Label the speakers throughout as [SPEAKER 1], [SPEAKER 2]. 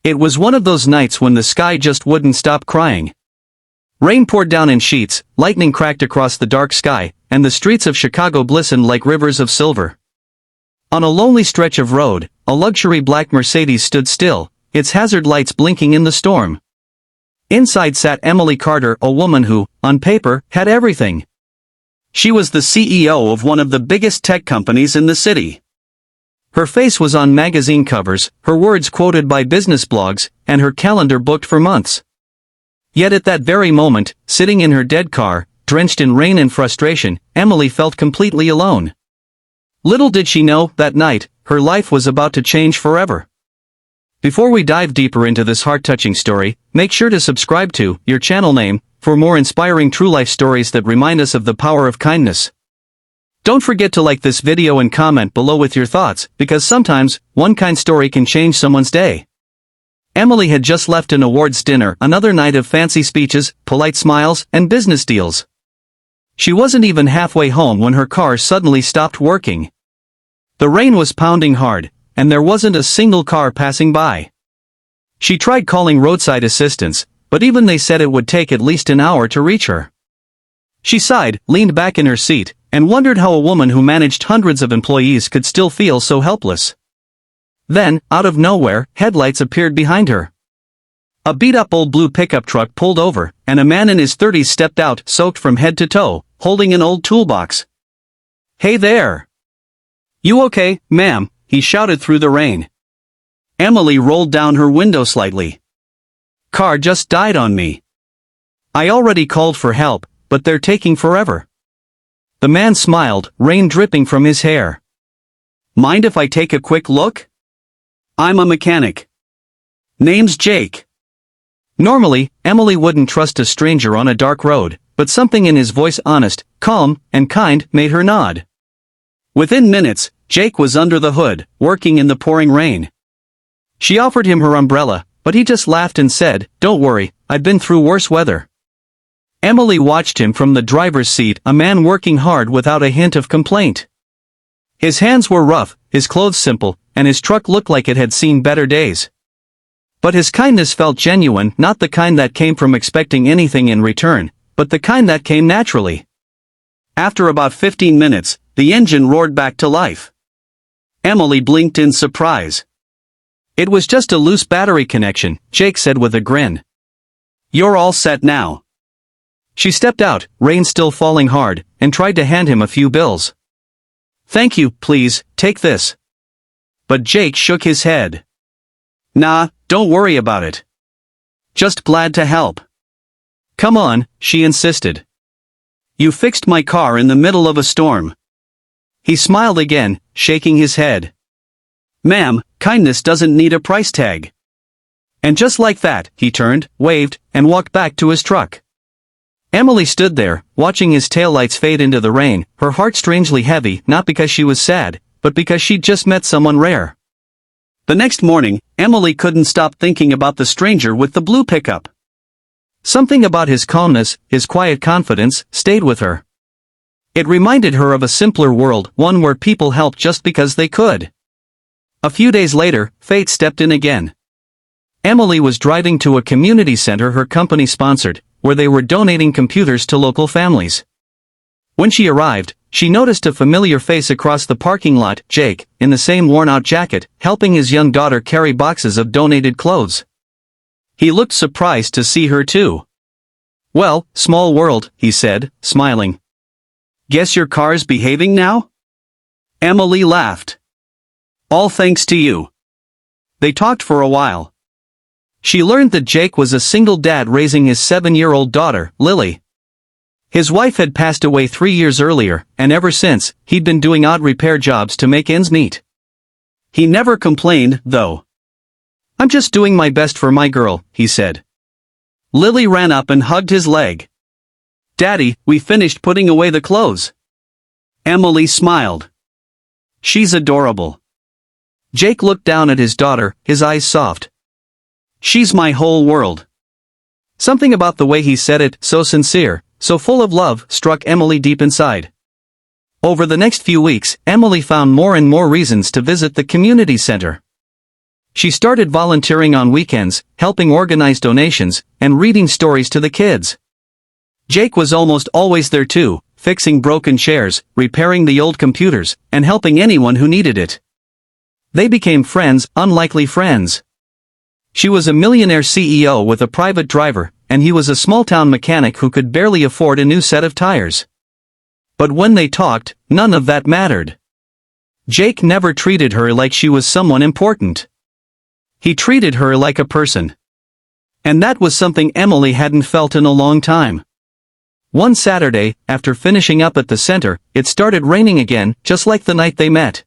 [SPEAKER 1] It was one of those nights when the sky just wouldn't stop crying. Rain poured down in sheets, lightning cracked across the dark sky, and the streets of Chicago glistened like rivers of silver. On a lonely stretch of road, a luxury black Mercedes stood still, its hazard lights blinking in the storm. Inside sat Emily Carter, a woman who, on paper, had everything. She was the CEO of one of the biggest tech companies in the city. Her face was on magazine covers, her words quoted by business blogs, and her calendar booked for months. Yet at that very moment, sitting in her dead car, drenched in rain and frustration, Emily felt completely alone. Little did she know, that night, her life was about to change forever. Before we dive deeper into this heart-touching story, make sure to subscribe to your channel name for more inspiring true-life stories that remind us of the power of kindness. Don't forget to like this video and comment below with your thoughts, because sometimes, one kind story can change someone's day. Emily had just left an awards dinner, another night of fancy speeches, polite smiles, and business deals. She wasn't even halfway home when her car suddenly stopped working. The rain was pounding hard, and there wasn't a single car passing by. She tried calling roadside assistance, but even they said it would take at least an hour to reach her. She sighed, leaned back in her seat, and wondered how a woman who managed hundreds of employees could still feel so helpless. Then, out of nowhere, headlights appeared behind her. A beat-up old blue pickup truck pulled over, and a man in his 30s stepped out, soaked from head to toe, holding an old toolbox. "Hey there! You okay, ma'am?" he shouted through the rain. Emily rolled down her window slightly. "Car just died on me. I already called for help, but they're taking forever." The man smiled, rain dripping from his hair. "Mind if I take a quick look? I'm a mechanic. Name's Jake." Normally, Emily wouldn't trust a stranger on a dark road, but something in his voice, honest, calm, and kind, made her nod. Within minutes, Jake was under the hood, working in the pouring rain. She offered him her umbrella, but he just laughed and said, "Don't worry, I've been through worse weather." Emily watched him from the driver's seat, a man working hard without a hint of complaint. His hands were rough, his clothes simple, and his truck looked like it had seen better days. But his kindness felt genuine, not the kind that came from expecting anything in return, but the kind that came naturally. After about 15 minutes, the engine roared back to life. Emily blinked in surprise. "It was just a loose battery connection," Jake said with a grin. "You're all set now." She stepped out, rain still falling hard, and tried to hand him a few bills. "Thank you, please, take this." But Jake shook his head. "Nah, don't worry about it. Just glad to help." "Come on," she insisted. "You fixed my car in the middle of a storm." He smiled again, shaking his head. "Ma'am, kindness doesn't need a price tag." And just like that, he turned, waved, and walked back to his truck. Emily stood there, watching his taillights fade into the rain, her heart strangely heavy, not because she was sad, but because she'd just met someone rare. The next morning, Emily couldn't stop thinking about the stranger with the blue pickup. Something about his calmness, his quiet confidence, stayed with her. It reminded her of a simpler world, one where people helped just because they could. A few days later, fate stepped in again. Emily was driving to a community center her company sponsored, where they were donating computers to local families. When she arrived, she noticed a familiar face across the parking lot, Jake, in the same worn-out jacket, helping his young daughter carry boxes of donated clothes. He looked surprised to see her too. "Well, small world," he said, smiling. "Guess your car's behaving now?" Emily laughed. "All thanks to you." They talked for a while. She learned that Jake was a single dad raising his 7-year-old daughter, Lily. His wife had passed away 3 years earlier, and ever since, he'd been doing odd repair jobs to make ends meet. He never complained, though. "I'm just doing my best for my girl," he said. Lily ran up and hugged his leg. "Daddy, we finished putting away the clothes." Emily smiled. "She's adorable." Jake looked down at his daughter, his eyes soft. "She's my whole world." Something about the way he said it, so sincere, so full of love, struck Emily deep inside. Over the next few weeks, Emily found more and more reasons to visit the community center. She started volunteering on weekends, helping organize donations, and reading stories to the kids. Jake was almost always there too, fixing broken chairs, repairing the old computers, and helping anyone who needed it. They became friends, unlikely friends. She was a millionaire CEO with a private driver, and he was a small-town mechanic who could barely afford a new set of tires. But when they talked, none of that mattered. Jake never treated her like she was someone important. He treated her like a person. And that was something Emily hadn't felt in a long time. One Saturday, after finishing up at the center, it started raining again, just like the night they met.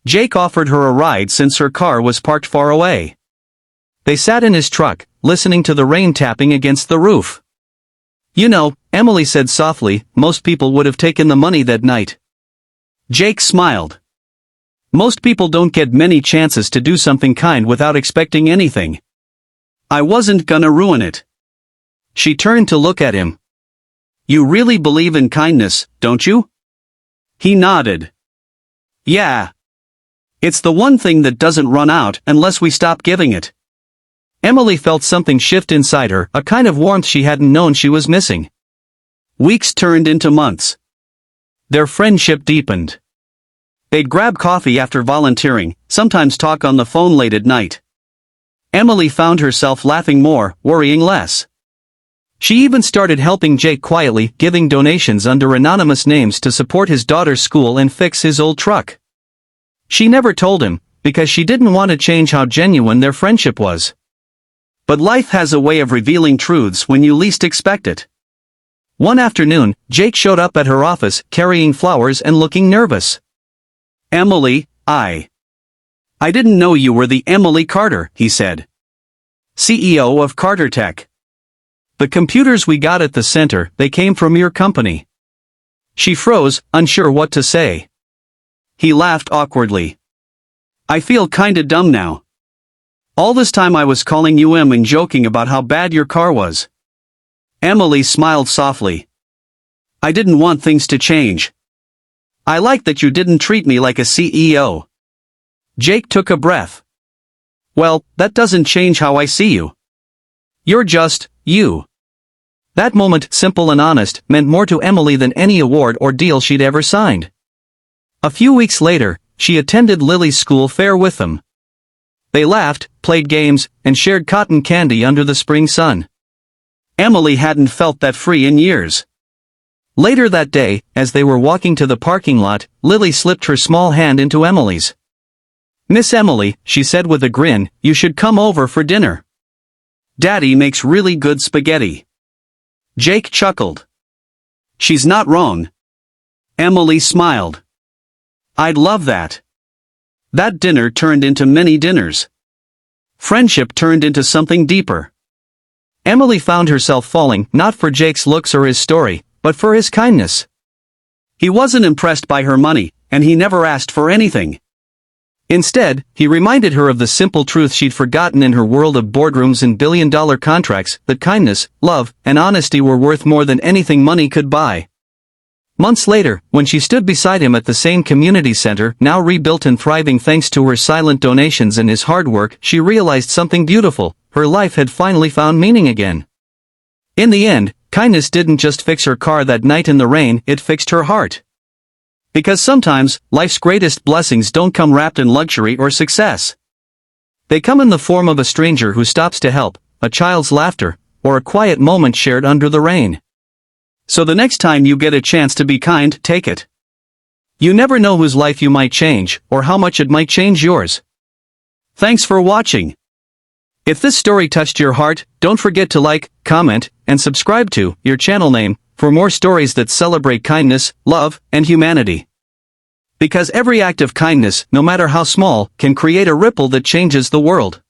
[SPEAKER 1] Jake offered her a ride since her car was parked far away. They sat in his truck, listening to the rain tapping against the roof. "You know," Emily said softly, "most people would have taken the money that night." Jake smiled. "Most people don't get many chances to do something kind without expecting anything. I wasn't gonna ruin it." She turned to look at him. "You really believe in kindness, don't you?" He nodded. "Yeah. It's the one thing that doesn't run out unless we stop giving it." Emily felt something shift inside her, a kind of warmth she hadn't known she was missing. Weeks turned into months. Their friendship deepened. They'd grab coffee after volunteering, sometimes talk on the phone late at night. Emily found herself laughing more, worrying less. She even started helping Jake quietly, giving donations under anonymous names to support his daughter's school and fix his old truck. She never told him, because she didn't want to change how genuine their friendship was. But life has a way of revealing truths when you least expect it. One afternoon, Jake showed up at her office, carrying flowers and looking nervous. "Emily, I didn't know you were the Emily Carter," he said. "CEO of Carter Tech. The computers we got at the center, they came from your company." She froze, unsure what to say. He laughed awkwardly. "I feel kinda dumb now. All this time I was calling you Em and joking about how bad your car was." Emily smiled softly. "I didn't want things to change. I like that you didn't treat me like a CEO." Jake took a breath. "Well, that doesn't change how I see you. You're just, you." That moment, simple and honest, meant more to Emily than any award or deal she'd ever signed. A few weeks later, she attended Lily's school fair with them. They laughed, played games, and shared cotton candy under the spring sun. Emily hadn't felt that free in years. Later that day, as they were walking to the parking lot, Lily slipped her small hand into Emily's. "Miss Emily," she said with a grin, "you should come over for dinner. Daddy makes really good spaghetti." Jake chuckled. "She's not wrong." Emily smiled. "I'd love that." That dinner turned into many dinners. Friendship turned into something deeper. Emily found herself falling, not for Jake's looks or his story, but for his kindness. He wasn't impressed by her money, and he never asked for anything. Instead, he reminded her of the simple truth she'd forgotten in her world of boardrooms and billion-dollar contracts, that kindness, love, and honesty were worth more than anything money could buy. Months later, when she stood beside him at the same community center, now rebuilt and thriving thanks to her silent donations and his hard work, she realized something beautiful: her life had finally found meaning again. In the end, kindness didn't just fix her car that night in the rain, it fixed her heart. Because sometimes, life's greatest blessings don't come wrapped in luxury or success. They come in the form of a stranger who stops to help, a child's laughter, or a quiet moment shared under the rain. So the next time you get a chance to be kind, take it. You never know whose life you might change, or how much it might change yours. Thanks for watching. If this story touched your heart, don't forget to like, comment, and subscribe to your channel name for more stories that celebrate kindness, love, and humanity. Because every act of kindness, no matter how small, can create a ripple that changes the world.